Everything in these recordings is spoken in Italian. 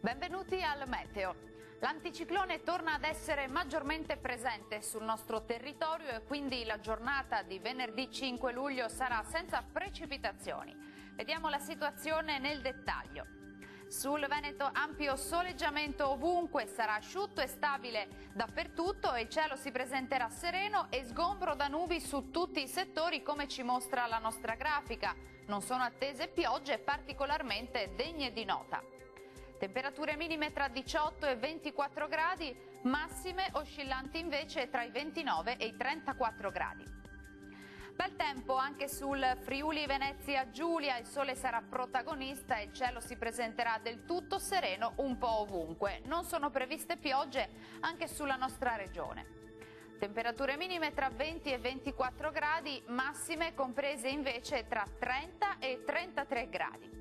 Benvenuti al Meteo. L'anticiclone torna ad essere maggiormente presente sul nostro territorio e quindi la giornata di venerdì 5 luglio sarà senza precipitazioni. Vediamo la situazione nel dettaglio. Sul Veneto ampio soleggiamento ovunque, sarà asciutto e stabile dappertutto e il cielo si presenterà sereno e sgombro da nubi su tutti i settori come ci mostra la nostra grafica. Non sono attese piogge particolarmente degne di nota. Temperature minime tra 18 e 24 gradi, massime oscillanti invece tra i 29 e i 34 gradi. Bel tempo anche sul Friuli Venezia Giulia, il sole sarà protagonista e il cielo si presenterà del tutto sereno un po' ovunque. Non sono previste piogge anche sulla nostra regione. Temperature minime tra 20 e 24 gradi, massime comprese invece tra 30 e 33 gradi.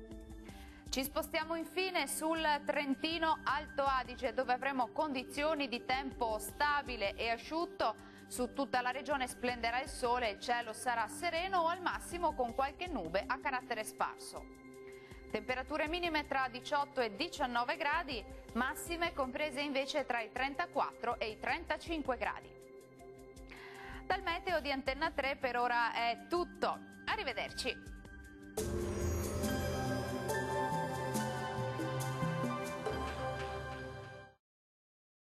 Ci spostiamo infine sul Trentino Alto Adige, dove avremo condizioni di tempo stabile e asciutto. Su tutta la regione splenderà il sole, il cielo sarà sereno o al massimo con qualche nube a carattere sparso. Temperature minime tra 18 e 19 gradi, massime comprese invece tra i 34 e i 35 gradi. Dal meteo di Antenna 3 per ora è tutto. Arrivederci.